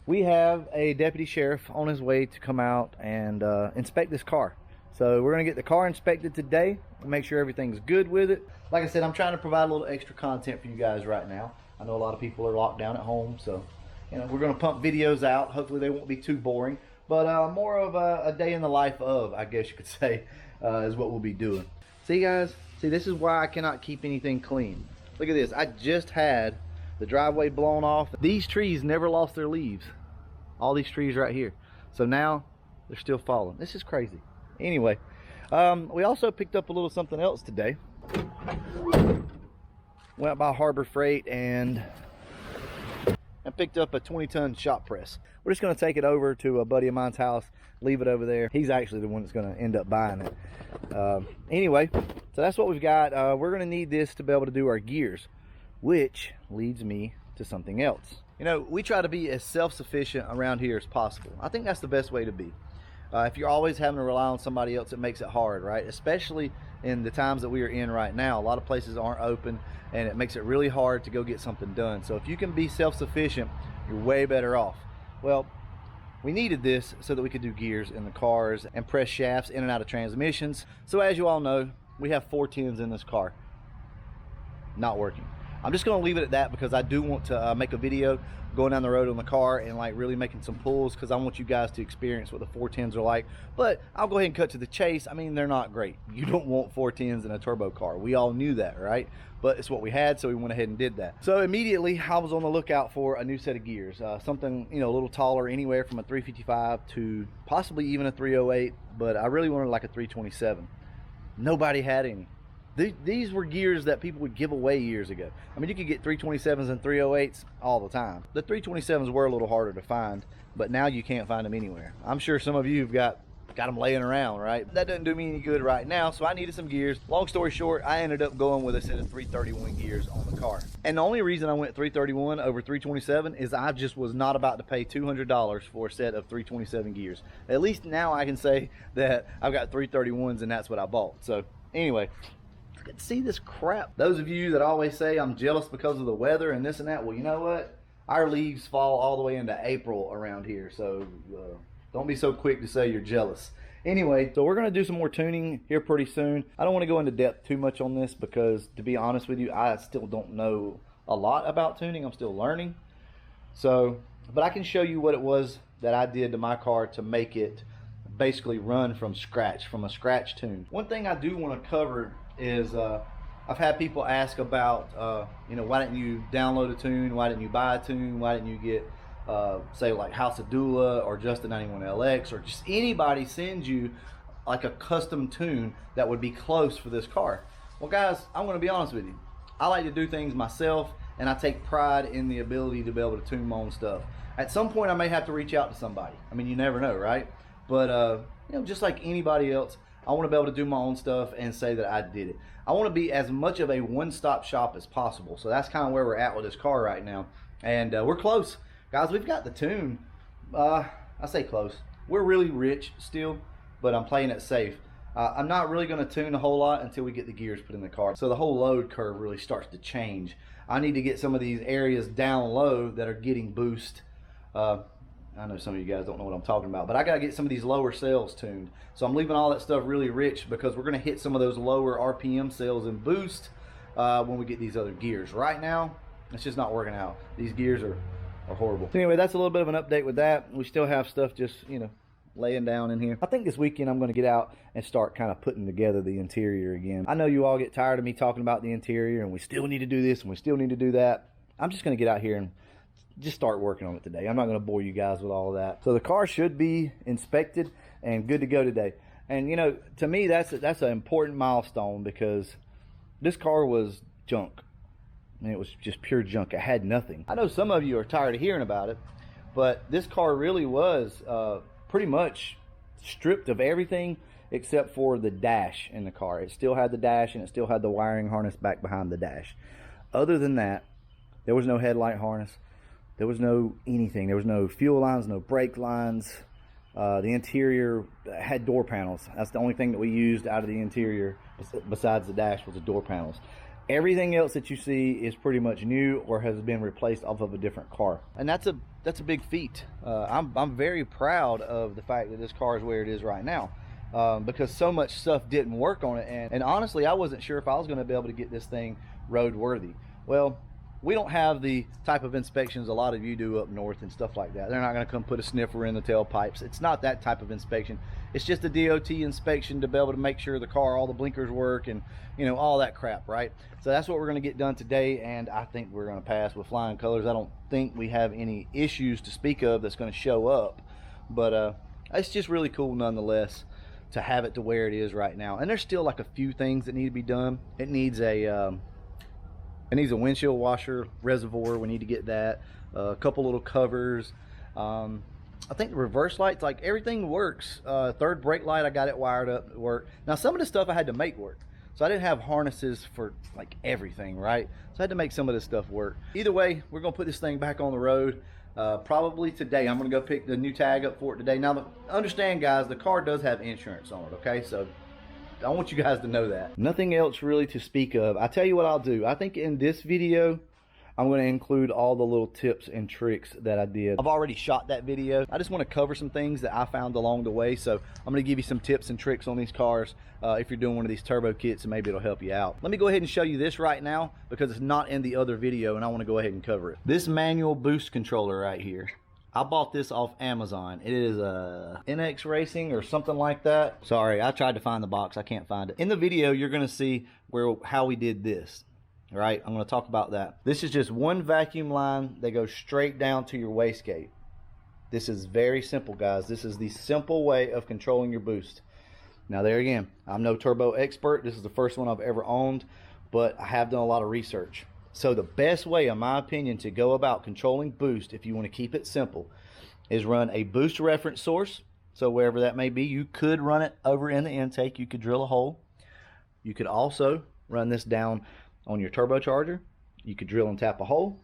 we have a deputy sheriff on his way to come out and inspect this car. So we're gonna get the car inspected today, make sure everything's good with it. Like I said, I'm trying to provide a little extra content for you guys right now. I know a lot of people are locked down at home, so we're gonna pump videos out. Hopefully they won't be too boring, but more of a day in the life of, I guess you could say, is what we'll be doing. See guys, see, this is why I cannot keep anything clean. Look at this, I just had the driveway blown off. These trees never lost their leaves. All these trees right here. So now they're still falling. This is crazy. Anyway, we also picked up a little something else today. Went by Harbor Freight and picked up a 20-ton shop press. We're just going to take it over to a buddy of mine's house, leave it over there. He's actually the one that's going to end up buying it. Anyway, so that's what we've got. We're going to need this to be able to do our gears, which leads me to something else. We try to be as self-sufficient around here as possible. I think that's the best way to be. If you're always having to rely on somebody else, it makes it hard, right? Especially in the times that we are in right now. A lot of places aren't open, and it makes it really hard to go get something done. So if you can be self-sufficient, you're way better off. Well, we needed this so that we could do gears in the cars and press shafts in and out of transmissions. So as you all know, we have 410s in this car. Not working. I'm just going to leave it at that because I do want to make a video going down the road on the car and like really making some pulls, because I want you guys to experience what the 410s are like. But I'll go ahead and cut to the chase. I mean, they're not great. You don't want 410s in a turbo car. We all knew that, right? But it's what we had, so we went ahead and did that. So immediately I was on the lookout for a new set of gears, something a little taller, anywhere from a 355 to possibly even a 308, but I really wanted like a 327. Nobody had any. These were gears that people would give away years ago. I mean, you could get 327s and 308s all the time. The 327s were a little harder to find, but now you can't find them anywhere. I'm sure some of you have got them laying around, right? That doesn't do me any good right now, so I needed some gears. Long story short, I ended up going with a set of 331 gears on the car. And the only reason I went 331 over 327 is I just was not about to pay $200 for a set of 327 gears. At least now I can say that I've got 331s and that's what I bought. So anyway, see this crap. Those of you that always say I'm jealous because of the weather and this and that, well, you know what? Our leaves fall all the way into April around here, so don't be so quick to say you're jealous. Anyway, so we're going to do some more tuning here pretty soon. I don't want to go into depth too much on this because, to be honest with you, I still don't know a lot about tuning. I'm still learning. So, but I can show you what it was that I did to my car to make it basically run from scratch, from a scratch tune. One thing I do want to cover is I've had people ask about why didn't you download a tune, why didn't you buy a tune, why didn't you get say like House of Dula or Just a 91LX, or just anybody sends you like a custom tune that would be close for this car. Well guys, I'm going to be honest with you, I like to do things myself, and I take pride in the ability to be able to tune my own stuff. At some point I may have to reach out to somebody. I mean, you never know, right? But just like anybody else, I want to be able to do my own stuff and say that I did it. I want to be as much of a one-stop shop as possible. So that's kind of where we're at with this car right now. And we're close. Guys, we've got the tune. I say close. We're really rich still, but I'm playing it safe. I'm not really going to tune a whole lot until we get the gears put in the car. So the whole load curve really starts to change. I need to get some of these areas down low that are getting boost. I know some of you guys don't know what I'm talking about, but I got to get some of these lower cells tuned. So I'm leaving all that stuff really rich because we're going to hit some of those lower RPM cells and boost when we get these other gears. Right now, it's just not working out. These gears are horrible. So anyway, that's a little bit of an update with that. We still have stuff just, laying down in here. I think this weekend I'm going to get out and start kind of putting together the interior again. I know you all get tired of me talking about the interior and we still need to do this and we still need to do that. I'm just going to get out here and just start working on it today. I'm not going to bore you guys with all of that. So the car should be inspected and good to go today. And to me, that's an important milestone because this car was junk. I mean, it was just pure junk. It had nothing. I know some of you are tired of hearing about it, but this car really was pretty much stripped of everything except for the dash in the car. It still had the dash and it still had the wiring harness back behind the dash. Other than that, there was no headlight harness. There was no anything. There was no fuel lines, no brake lines. The interior had door panels. That's the only thing that we used out of the interior besides the dash was the door panels. Everything else that you see is pretty much new or has been replaced off of a different car, and that's a big feat. I'm very proud of the fact that this car is where it is right now, because so much stuff didn't work on it, and honestly I wasn't sure if I was going to be able to get this thing roadworthy. Well, we don't have the type of inspections a lot of you do up north and stuff like that. They're not going to come put a sniffer in the tailpipes. It's not that type of inspection. It's just a DOT inspection to be able to make sure the car, all the blinkers work, and you know, all that crap, right? So that's what we're going to get done today, and I think we're going to pass with flying colors. I don't think we have any issues to speak of that's going to show up, but it's just really cool nonetheless to have it to where it is right now. And there's still like a few things that need to be done. It needs a windshield washer reservoir. We need to get that. A couple little covers. I think the reverse lights, like everything works. Third brake light, I got it wired up to work. Now some of the stuff I had to make work. So I didn't have harnesses for like everything, right? So I had to make some of this stuff work. Either way, we're gonna put this thing back on the road. Probably today. I'm gonna go pick the new tag up for it today. Now understand guys, the car does have insurance on it, okay? So I want you guys to know that. Nothing else really to speak of. I tell you what I'll do. I think in this video, I'm going to include all the little tips and tricks that I did. I've already shot that video. I just want to cover some things that I found along the way. So I'm going to give you some tips and tricks on these cars if you're doing one of these turbo kits, and maybe it'll help you out. Let me go ahead and show you this right now because it's not in the other video and I want to go ahead and cover it. This manual boost controller right here. I bought this off Amazon. It is a NX Racing or something like that. Sorry, I tried to find the box. I can't find it. In the video, you're going to see how we did this. All right, I'm going to talk about that. This is just one vacuum line that goes straight down to your wastegate. This is very simple, guys. This is the simple way of controlling your boost. Now, there again, I'm no turbo expert. This is the first one I've ever owned, but I have done a lot of research. So the best way, in my opinion, to go about controlling boost, if you want to keep it simple, is run a boost reference source. So wherever that may be, you could run it over in the intake. You could drill a hole. You could also run this down on your turbocharger. You could drill and tap a hole.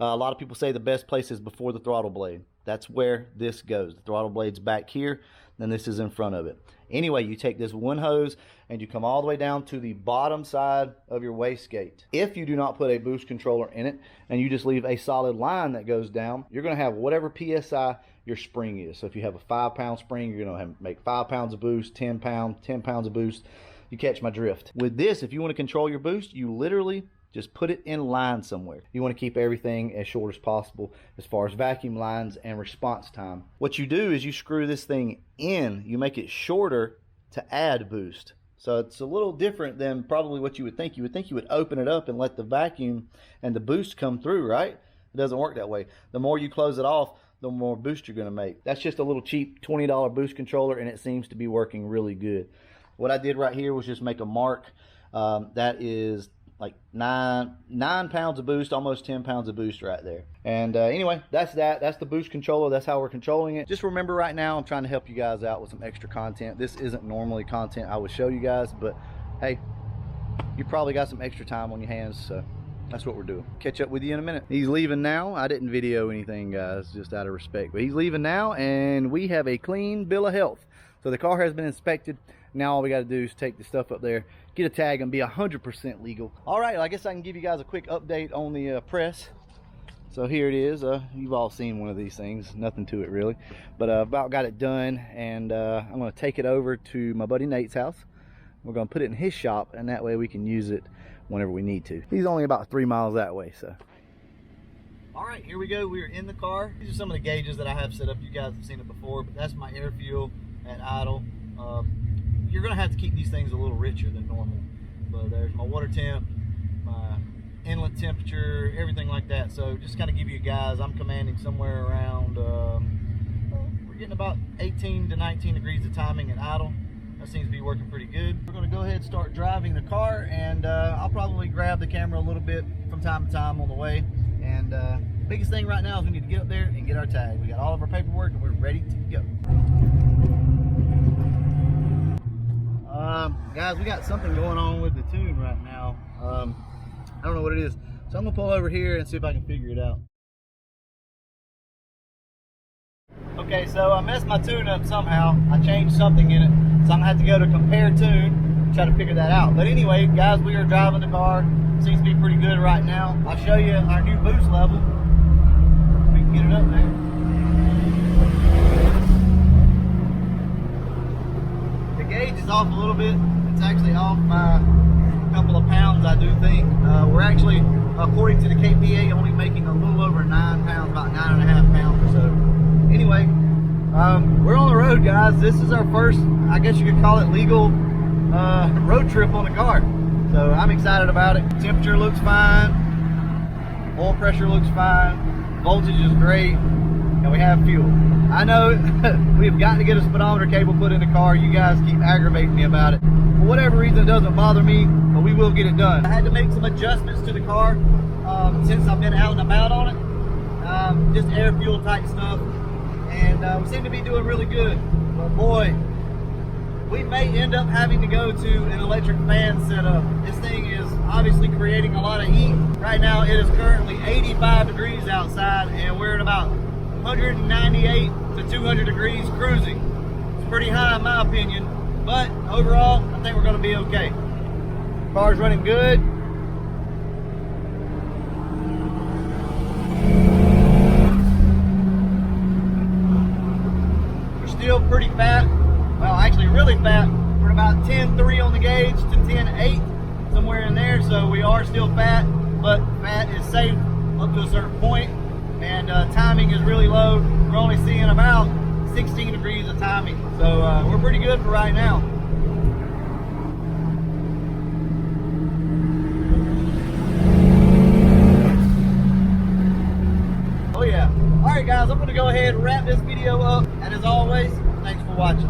A lot of people say the best place is before the throttle blade. That's where this goes. The throttle blade's back here, then this is in front of it. Anyway, you take this one hose and you come all the way down to the bottom side of your wastegate. If you do not put a boost controller in it and you just leave a solid line that goes down, you're going to have whatever PSI your spring is. So if you have a 5-pound spring, you're going to make 5 pounds of boost, 10 pounds of boost. You catch my drift. With this, if you want to control your boost, you literally just put it in line somewhere. You want to keep everything as short as possible as far as vacuum lines and response time. What you do is you screw this thing in. You make it shorter to add boost. So it's a little different than probably what you would think. You would think you would open it up and let the vacuum and the boost come through, right? It doesn't work that way. The more you close it off, the more boost you're going to make. That's just a little cheap $20 boost controller, and it seems to be working really good. What I did right here was just make a mark. That is like 9 pounds of boost, almost 10 pounds of boost right there. And anyway, that's the boost controller. That's how we're controlling it. Just remember, right now I'm trying to help you guys out with some extra content. This isn't normally content I would show you guys, but hey, you probably got some extra time on your hands, so that's what we're doing. Catch up with you in a minute. He's leaving now. I didn't video anything, guys, just out of respect, but he's leaving now, and we have a clean bill of health. So the car has been inspected. Now all we got to do is take the stuff up there, get a tag, and be 100% legal. All right, I guess I can give you guys a quick update on the press. So here it is. You've all seen one of these things. Nothing to it really, but about got it done, and I'm going to take it over to my buddy Nate's house. We're going to put it in his shop, and that way we can use it whenever we need to. He's only about 3 miles that way, so. All right, here we go. We are in the car. These are some of the gauges that I have set up. You guys have seen it before, but that's my air fuel at idle. You're gonna have to keep these things a little richer than normal, but there's my water temp, my inlet temperature, everything like that. So just kind of give you guys, I'm commanding somewhere around we're getting about 18 to 19 degrees of timing at idle. That seems to be working pretty good. We're gonna go ahead and start driving the car, and I'll probably grab the camera a little bit from time to time on the way. And biggest thing right now is we need to get up there and get our tag. We got all of our paperwork and we're ready to go. Guys, we got something going on with the tune right now. I don't know what it is. So I'm gonna pull over here and see if I can figure it out. Okay, so I messed my tune up somehow. I changed something in it. So I'm gonna have to go to compare tune try to figure that out. But anyway, guys, we are driving the car. Seems to be pretty good right now. I'll show you our new boost level. We can get it up there. The gauge is off a little bit. It's actually off by a couple of pounds, I do think. We're actually, according to the KPA, only making a little over 9 pounds, about 9.5 pounds or so. Anyway, we're on the road, guys. This is our first, I guess you could call it, legal road trip on the car. So I'm excited about it. Temperature looks fine. Oil pressure looks fine. Voltage is great. And we have fuel. I know we've got to get a speedometer cable put in the car. You guys keep aggravating me about it. For whatever reason, it doesn't bother me, but we will get it done. I had to make some adjustments to the car since I've been out and about on it. Just air fuel type stuff. And we seem to be doing really good. But boy, we may end up having to go to an electric fan setup. This thing is obviously creating a lot of heat. Right now it is currently 85 degrees outside and we're at about 198 to 200 degrees cruising. It's pretty high in my opinion, but overall I think we're going to be okay. Car's running good. We're still pretty fat. Well, actually really fat. We're about 10.3 on the gauge to 10.8, somewhere in there. So we are still fat, but fat is safe up to a certain point. And timing is really low. We're only seeing about 16 degrees of timing. So we're pretty good for right now. Oh yeah. All right, guys, I'm gonna go ahead and wrap this video up. And as always, thanks for watching.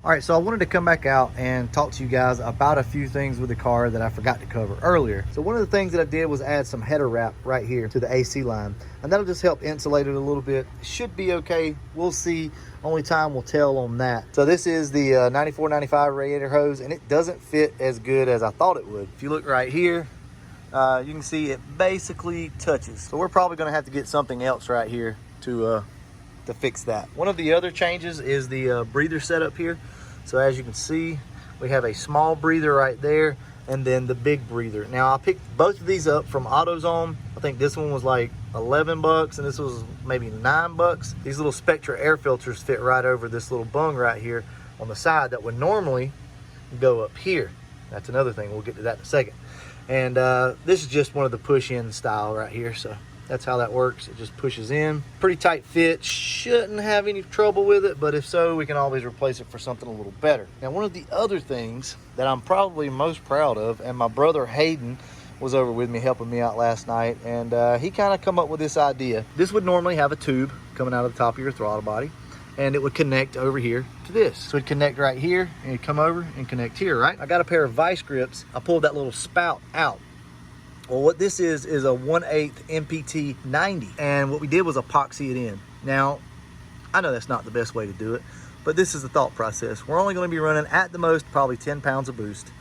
All right, so I wanted to come back out and talk to you guys about a few things with the car that I forgot to cover earlier. So one of the things that I did was add some header wrap right here to the AC line, and that'll just help insulate it a little bit. It should be okay. We'll see. Only time will tell on that. So this is the 94-95 radiator hose, and it doesn't fit as good as I thought it would. If you look right here, you can see it basically touches. So we're probably gonna have to get something else right here to fix that. One of the other changes is the breather setup here. So as you can see, we have a small breather right there and then the big breather. Now I picked both of these up from AutoZone. I think this one was like 11 bucks and this was maybe 9 bucks. These little Spectra air filters fit right over this little bung right here on the side that would normally go up here. That's another thing, we'll get to that in a second. And this is just one of the push-in style right here. So that's how that works. It just pushes in. Pretty tight fit. Shouldn't have any trouble with it, but if so, we can always replace it for something a little better. Now, one of the other things that I'm probably most proud of, and my brother Hayden was over with me helping me out last night, and he kind of come up with this idea. This would normally have a tube coming out of the top of your throttle body, and it would connect over here to this. So it'd connect right here, and it'd come over and connect here, right? I got a pair of vice grips. I pulled that little spout out. Well, what this is a 1/8 MPT 90, and what we did was epoxy it in. Now, I know that's not the best way to do it, but this is the thought process. We're only going to be running at the most probably 10 pounds of boost.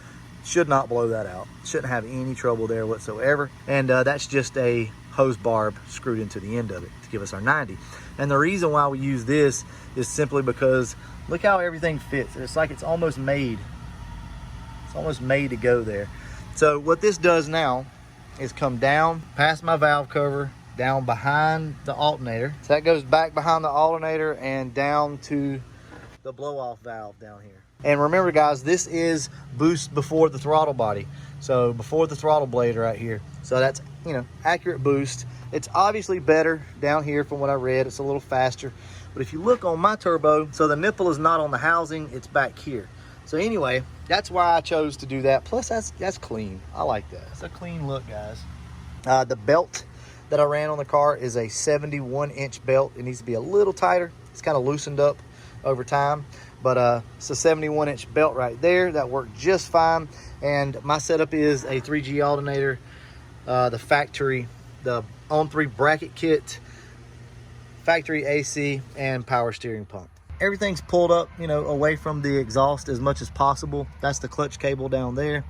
Should not blow that out. Shouldn't have any trouble there whatsoever. And that's just a hose barb screwed into the end of it to give us our 90. And the reason why we use this is simply because look how everything fits. It's like it's almost made. It's almost made to go there. So what this does now is come down past my valve cover, down behind the alternator. So that goes back behind the alternator and down to the blow-off valve down here. And remember, guys, this is boost before the throttle body. So before the throttle blade right here. So that's, you know, accurate boost. It's obviously better down here from what I read. It's a little faster. But if you look on my turbo, so the nipple is not on the housing, it's back here. So anyway, that's why I chose to do that. Plus, that's clean. I like that. It's a clean look, guys. The belt that I ran on the car is a 71-inch belt. It needs to be a little tighter. It's kind of loosened up over time. But it's a 71-inch belt right there. That worked just fine. And my setup is a 3G alternator, the factory, the On3 bracket kit, factory AC, and power steering pump. Everything's pulled up, you know, away from the exhaust as much as possible. That's the clutch cable down there.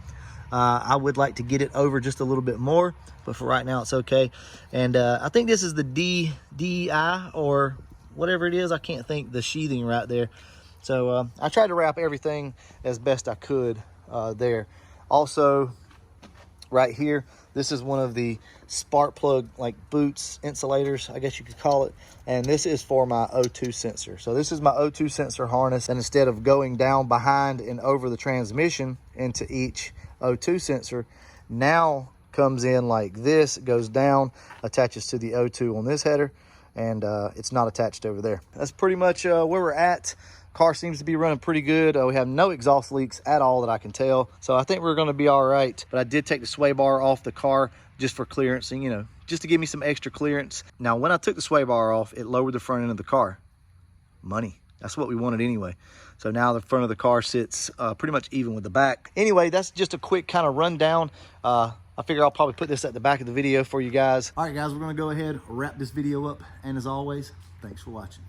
I would like to get it over just a little bit more, but for right now it's okay. And I think this is the DI or whatever it is. I can't think the sheathing right there. So I tried to wrap everything as best I could there. Also, right here, this is one of the spark plug like boots insulators, I guess you could call it, and this is for my O2 sensor. So this is my O2 sensor harness, and instead of going down behind and over the transmission into each O2 sensor, now comes in like this. It goes down, attaches to the O2 on this header, and it's not attached over there. That's pretty much where we're at. Car seems to be running pretty good. We have no exhaust leaks at all that I can tell. So I think we're gonna be all right. But I did take the sway bar off the car just for clearance, and, you know, just to give me some extra clearance. Now, when I took the sway bar off, it lowered the front end of the car. Money. That's what we wanted anyway. So now the front of the car sits pretty much even with the back. Anyway, that's just a quick kind of rundown. I figure I'll probably put this at the back of the video for you guys. All right, guys, we're gonna go ahead and wrap this video up. And as always, thanks for watching.